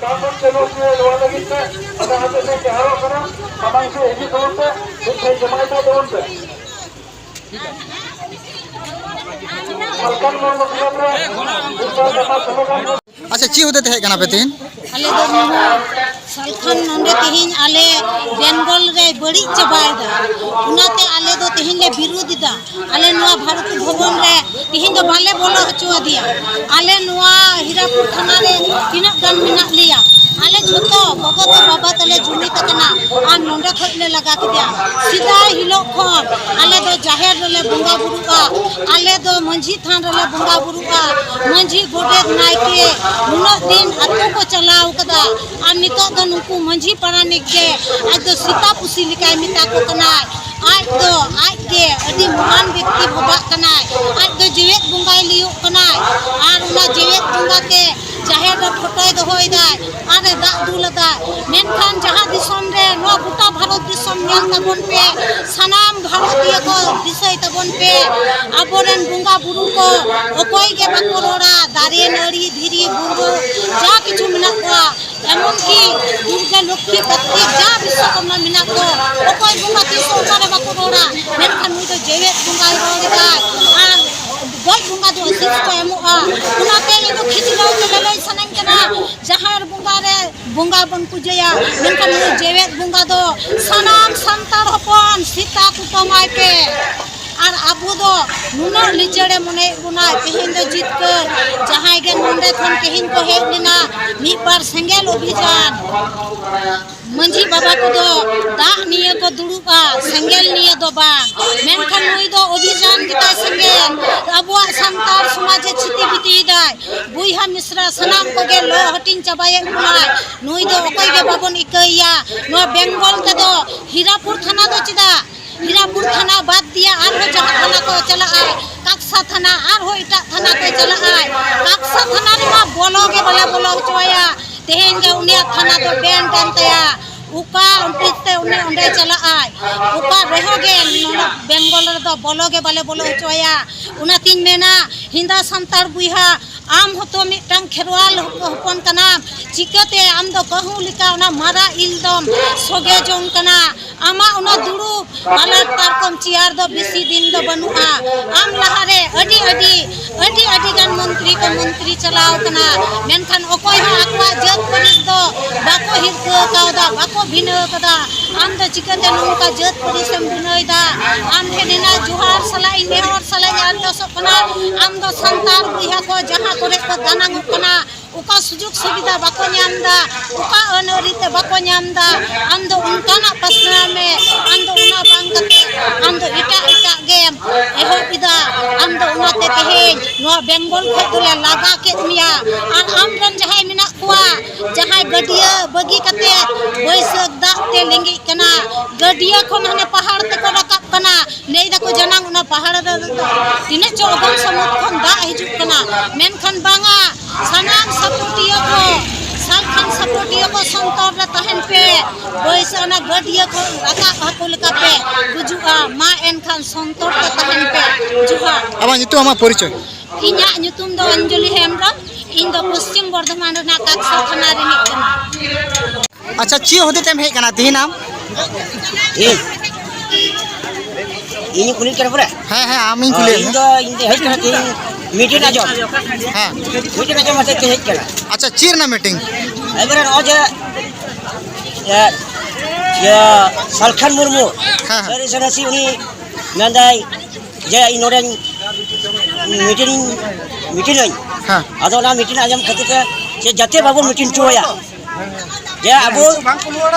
ᱠᱟᱢᱚᱱ ᱪᱟᱞᱩ ᱥᱮ ᱱᱚᱣᱟ ᱞᱟᱹᱜᱤᱫ ᱛᱮ ᱟᱫᱚ ᱦᱟᱛᱮ ᱥᱮ ᱡᱟᱦᱟᱨᱚᱜ ᱠᱟᱱᱟ ᱥᱟᱢᱟᱝ ᱥᱮ ᱦᱤᱡᱩᱜ ᱛᱟᱵᱚᱱ ᱯᱮ ᱢᱤᱫᱴᱷᱮᱱ ᱡᱚᱢᱟᱭ ᱛᱟᱵᱚᱱ ᱯᱮ ᱥᱟᱞᱠᱷᱟᱱ ᱢᱩᱨᱢᱩ ᱠᱞᱟᱵ ᱨᱮ ᱩᱥᱛᱟᱫ ᱫᱟᱢᱟ ᱥᱚᱢᱚᱜᱟᱢ अच्छा ची होते थे कना पे तीन आले दो सालखान नोंडे तिहिन आले बेंगल रे बड़ी चबायदा उनाते आले दो तिहिन ले विरोधिदा आले नुआ भारत भवन रे तिहिन दो बाले बोलो हचुआ दिया आले नुआ हीरापुर थाना रे तिना गान मिना लिया आले झोतो बगो तो बाबा तले जुमी तकना आ नोंडे खले लगा के दिया सीधा हिलो खन आले दो जाहेर रे बंगा बुरुका आले दो मंझी थान रे बंगा बुरुका मंझी गोडेत नायके नुना दिन अतो को चलाव कदा आ नितो दो नुकु मंझी पारानिक के आज दो सीता पुसी लिकाय मिता को कनाय आज के अति महान व्यक्ति भबा कनाय आज दो जीवित बुंगाय लियो कनाय आर उना जीवित बुंगा के जाहेर रे फोटोय दोहोय दाय आरे दा दुलदा मेनखान जहां दिसम रे नो गोटा भारत दिसम नेल तबन पे सनाम भारतीय को दिसय तबन पे आबोरेन बुंगा बुरु को ओकोय के बाको रोड़ा दारे नड़ी धीरी बुरु जा किछु मिना को एमन की दुर्गा लक्ष्मी प्रत्येक जा विश्वकर्मा मिना को ओकोय बुंगा तिसो मारे बाको रोड़ा मेनखान मुई तो जेवेत बुंगा रोड़ा आर गल बुंगा दो सिस को एमोआ उनाते इदो खिचलाव के लई सनन कना जहार बुंगा रे बुंगा बन पूजया मेनखान जेवेत बुंगा दो सनाम संतार हपन सीता कुटमाय पे और आबू दो नुना लिचड़े मने बुना तेहिन दो जीत कर जहां के नोंडे खन तेहिन को हेज लेना मी बार संगेल अभियान मंझी बाबा को दो दा निये को दुड़ुबा संगेल निये दो बा मेनखान नुई दो अभियान किता संगेल अबुआ संतार समाज छिति बिति दाय बुइहा मिश्रा सनाम को गे लो हटिन चबाये बुनाय नुई दो ओकय के बाबन इकैया नो बेंगल के दो हीरापुर थाना दो चिदा हीरापुर थाना बाद दिया और जहां थाना को चला आए काक्सा थाना और इटा थाना को चला आए काक्सा थाना रे मा बोलोगे वाला बोलो चोया तेहेन के उनिया थाना तो बेन तंतया उका उनते उन्हें उन्हें चला आए उका रहोगे बेंगल रे तो बोलोगे वाले बोलो चोया उना तीन मेना हिंदा संतार बुइहा आम होतो मिटंग खेरवाल हपन कना चिकते आम दो कहू लिका उना मारा इलदम सोगे जों कना आमा उना दुड़ू आला तारकम चियार दो बिसी दिन दो बनुआ आम लहारे अडी गान मंत्री को मंत्री चलाव कना मेनखान ओकोय हा आकवा जत परिस दो बाको हिरको कावदा बाको भिनो कदा आम दो चिकते नोंका जत परिसम बिनोयदा आम केनिना जुहार सलाई नेहर सलाई आन दो सपना आम दो संतार बुइहा को जहां करे को दानांग कना उका सुजुग सुविधा बाको न्यामदा उका अनरिते बाको न्यामदा आम दो उनकाना प्रश्न में आम दो उना बांग कते आम दो इटा गेम एहो पिदा आम दो उनाते तेहेन नो बेंगल खतले लागा के मिया आन आम रन जहाय मिना कुआ जहाय गडिया बगी कते बैसक दा ते लेंगी कना गडिया खन हने पहाड़ ते को रकाब कना लेई दा को जनांग उना पहाड़ रे तिने चोगम समुद खन दा हिजु कना मेनखान बांगा सनाम सपोटिया को सालखान सपोटिया को संतोर रे तहन पे बैसना गडिया को रका हकुल का पे गुजुआ मा एनखान संतोर रे तहन पे जुहा अब नितु आमा परिचय इन्या nyutum do अंजलि हेमब्रम इन दो पश्चिम बर्धमान रे काक्सा थाना रे निकना अच्छा ची होते तेम हे कना तीन नाम ini kulit kan pura? हां आमी कुले ini हेज कना तीन मीटिंग आजम हां मीटिंग आजम मते के हेज कना अच्छा चीर ना मीटिंग एबरन ओजे या सालखान मुर्मू सरी सनसी उनी नंदाई जे इनोरेन मीटिंग हां आदो ना मीटिंग आजम खातिर से जाते बाबू मीटिंग चोया जे अबो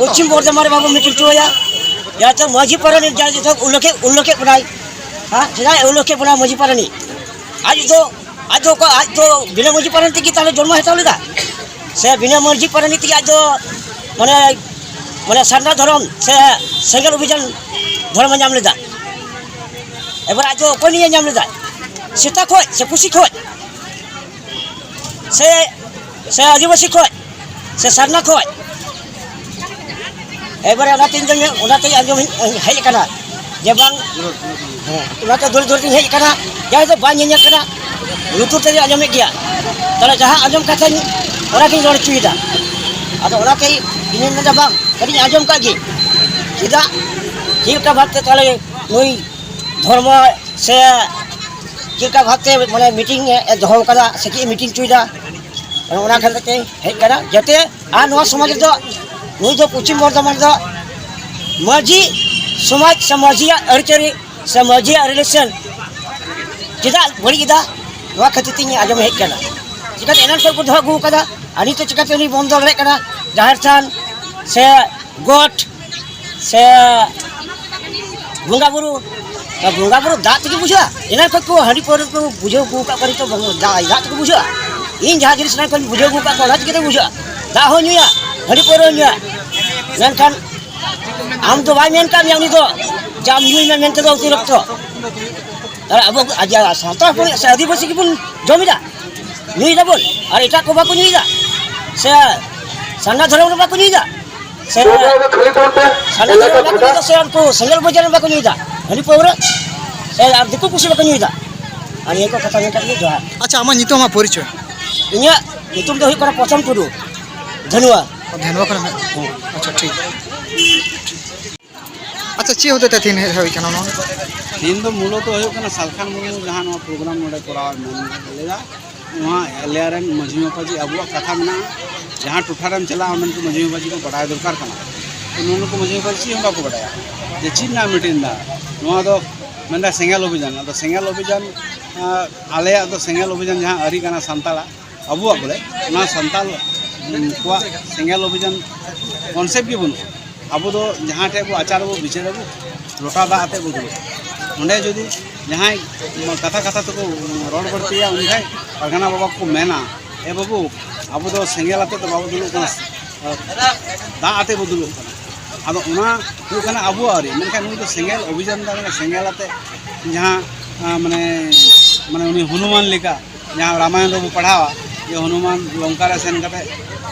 पश्चिम बर्धमान बाबू मीटिंग चोया या तो माझी परनी जा तो उल्लेख बनाई हां जेदा उल्लेख बना माझी परनी आज तो बिना माझी परनी की ताले जन्म हेता लेदा से बिना माझी परनी की आज माने सरना धर्म से सेंगल अभियान धर्म नाम लेदा एबार आज कोनी नाम लेदा सीता खय से पुसी खय से आदिवासी खय से सरना खय एबार ओना तीन जन ओनाते आजम हेज कना जे बांग ओनाते दूर हेज कना जाय तो बां ᱧᱮᱧᱮᱞ कना लुतुर ते आजम गया ताले जहां आजम कथा ओना की रोड चुईदा आदो ओनाते इन मेदा बांग कदी आजम कागे चेदा चेका भागते ताले नई धर्म से चेका भागते माने मीटिंग दोहो कदा सेकी मीटिंग चुइदा ओना खाते हेज करा जाते आ नवा समाज दो नई दो पश्चिम बर्धमान दो माजी समाज समाजिया अरचरी समाजिया रिलेशन चेदा बड़ी दा नवा खातिर तीन आजम हेज करा चिकाते एनान को दोहो गु कदा आनी तो चिकाते उनी बंद दरे कना जाहिर थान से गोट से बुंगा बुरु दा तक बुझा एना को हाड़ी पर को बुझो को का करी तो दा तक बुझा इन जहाँ जिनिस ना कोन बुझो को का कोला के बुझा दा हो नुया हाड़ी पर नुया मेनखान आम तो बाय मेन काम यानी तो जाम नुई ना मेन तो अतिरिक्त अरे अब आज साता पर से आदिवासी की बुन जमीदा नुई दा बोल और एटा को बाको नुई दा से सन्ना धर्म बाको नुई दा से सन्ना धर्म बाको नुई दा से उनको संगल बजार बाको नुई दा हाड़ी पर से আর দিকু কুসি বাকো নুই दा আর এই কথা মেন কাটলে জোহার अच्छा आमा नितो मा परिचय इन्या नितुम दो हुई करा पचम टुडू धनुआ धन्यवाद करना अच्छा ठीक अच्छा ची होते तीन है कना नो तीन दो मूलो तो हो कना सालखान मुर्मू जहां नो प्रोग्राम नोडे कोराव मन लेगा वहां एलियारन मझी मापाजी अबुआ कथा मना जहां टुठारम चला उनन को मझी मापाजी को बड़ाय दरकार कना उनन को मझी मापाजी हम को बड़ाया जे चीन ना मिटिन दा नोआ दो मेंदा सेंगल अभियान तो सेंगल अभियान आले तो सेंगल अभियान जहां अरी कना संताला अबुआ बोले ना संताल को सेंगल अभियान कॉन्सेप्ट की बन अब दो जहां टे को आचार बो विचार बो लोटा दा आते बदल उन्हें जदि जहां कथा कथा तो रोड बढ़ती उनके परगना बाबा को मेना ए बाबू अब दो सेंगल आते तो बाबू दुलु दा आते बदल अब उना अबू आरी मेनखान उनी तो सेंगल अभियान दा सेंगल आते जहां माने माने उनी हनुमान लेका जहां रामायण रो पढ़ावा ये हनुमान लंका सेन कते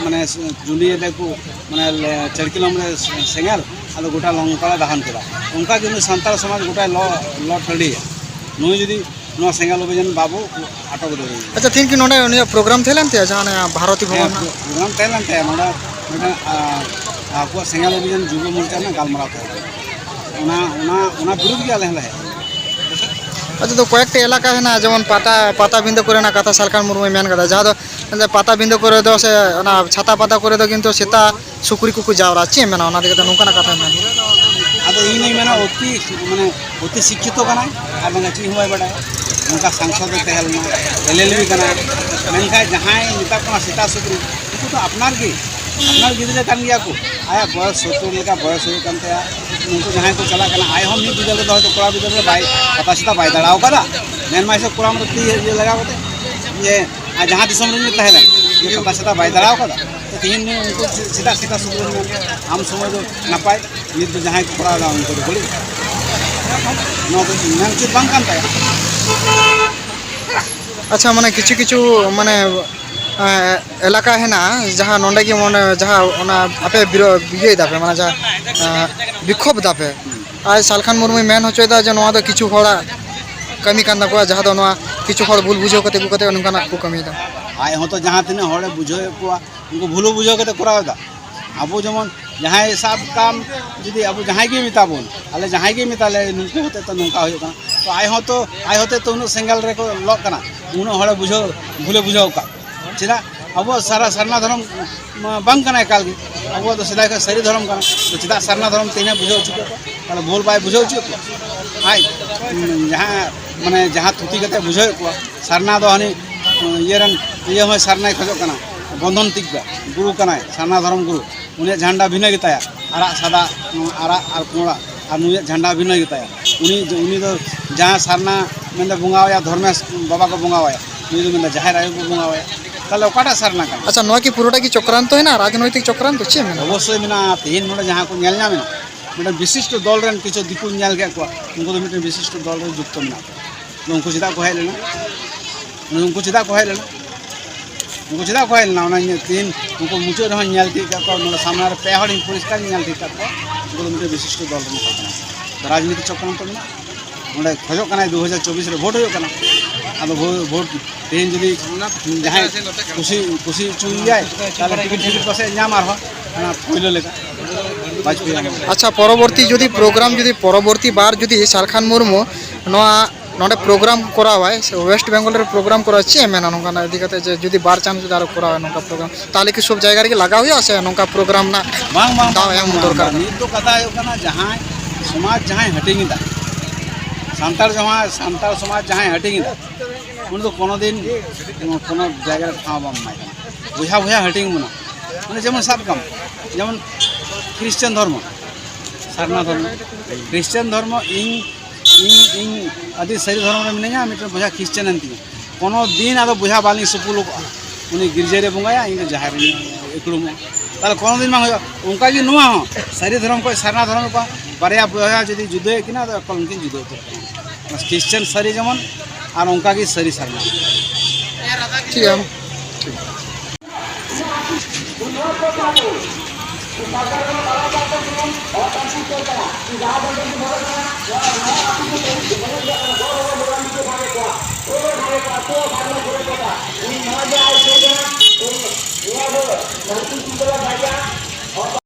माने जुलिए देखो माने चरकिलम रे सेंगल आदो गोटा लंका दहन करा उनका जो संताल समाज गोटा ल ठड़ी नुई जदी नो सेंगल अभियान बाबू अटक दे अच्छा तीन की नोने उनी प्रोग्राम थेलन ते जहां भारती भवन प्रोग्राम थेलन ते नोडा आपको सेंगल अभियान जुगो मोर्चा में गालमरा विरोध गया है अच्छा तो कयेकटा एलाका है ना जेमन पाता बिंदु करे ना कथा सालखान मुर्मू मेन कदा जहां दो पाता बिंदु करे दो से ना छाता पाता करे दो किंतु सेता सुकुरी कुकु जावरा चे मेना ओना दिके नोंका ना कथा मेन अब इन नहीं मेना अति शिक्षित कना और माने ची हुआ बड़ा उनका सांसद तहलना एलएलबी कना मेनका जहां निता को सेता सुकुरी उनको तो अपनार गिदले कान गया को आया बयस 70 लेका बयस हो कानते उनको जहां को चला कना आय हम नी बिदल तो कोड़ा बिदल बाय पता सीता बाय दड़ाव कदा मेन माइसे कोड़ा में ती ये लगा होते ये जहां दिसम रे तहले ये पता सीता बाय दड़ाव कदा तो तीन ने उनको सीधा सीधा सुकुरी हम समय जो नपाय ये तो जहां को कोड़ा उनको बोली नो नाम चित बांग कानता अच्छा माने किछु किछु माने एलाका है ना जहाँ नोंडे की मन जहाँ आपे बिये दापे माने जहाँ विक्षोभ दापे आज सालखान मुर्मू मेन होचोदा जे नोआ दो किछु होड़ा कमी कान दाको जहाँ दो नोआ किछु होड़ भूल बुझो कते गुकते उनका को कमी दा आय हो तो जहाँ तीन होड़े बुझो को उनको भूलो बुझो कते करावदा अब जेमन जहाँ सब काम जदि अब जहाँ के मिताबन आले जहाँ के मिताले नुको होते तो नौका हो तो आय होते तो उन सेंगल रे को लॉक कना उन होड़े बुझो भूले बुझो का चेदा अब सारा सरना धर्म बंग कना एकाल के अब तो सीधा सरी धर्म कना तो चेदा सरना धर्म तेने बुझो चुके तो बोल बाय बुझो चुके आय जहाँ माने जहाँ थुती कते बुझो को सरना दो हनी ये हो सरना खजो कना बंधन तिक गुरु कना सरना धर्म गुरु उन्हें झंडा भिन्न गिताया आरा सादा आरा और कोड़ा और नुए झंडा भिन्न गिताया उनी तो जहाँ सरना मेंदा बुंगावया धर्मेश बाबा को बुंगावया उनी तो मेंदा जाहिर आयु को बुंगावया ताले ओकाटा सरना का अच्छा नोआ की पुरोटा की चक्रांत है ना राजनैतिक चक्रांत चे मेना अवश्य मेना तीन नोडे जहाँ को नेल नामेना मेना विशिष्ट दल रेन किछु दिकु नेल के को उनको तो मेटे विशिष्ट दल रे जुक्त मेना उनको सीधा को है लेना उनको सीधा को है लेना तीन उनको मुझे रहा नेल ठीक का नोडे सामने रे पे हड़ी परिष्कार नेल ठीक का उनको मेटे विशिष्ट दल रे राजनीति चक्रांत मेना नोडे खजो कना 2024 रे वोट हो कना आदो भोट तेहन जुदी जहाँ कुशी चुन जाए ताले टिकट पासे नाम आरो ना पहले लेका वाजपेयी अच्छा परवर्ती जुदी प्रोग्राम जुदी परवर्ती बार जुदी सालखान मुर्मू नोआ नोडे प्रोग्राम करावाय वेस्ट बेंगल रे प्रोग्राम करा चे मेना नोका ना इदी कते जे जुदी बार चांस दार करावा नोका प्रोग्राम ताले कि सब जायगा रे लगा हुआ से नोका प्रोग्राम ना बांग बांग दाव एम दरकार नित तो कथा है कना जहाँ समाज जहाँ हटिंग दा सांतार समाज जहाँ हटिंग दा उन तो कोनो दिन कोनो जायगा रे ठाव बम माय बुझा बुझा हटिंग मुना माने जेमन सब कम जेमन ख्रिश्चन धर्म सारना धर्म ख्रिश्चन धर्म इन आदि सही धर्म में मिलेगा मित्र बुझा ख्रिश्चन अंति कोनो दिन आदो बुझा बाली सुपुल उनी गिरजे रे बंगाया इन जहार एकड़ुम ताले कोनो दिन मा उनका जी नुआ हो सही धर्म को सारना धर्म को बारिया बुझा जदी जुदे किना तो कलकिन जुदे तो ख्रिश्चन सरी जेमन और उनका की सरी सारना ठीक है और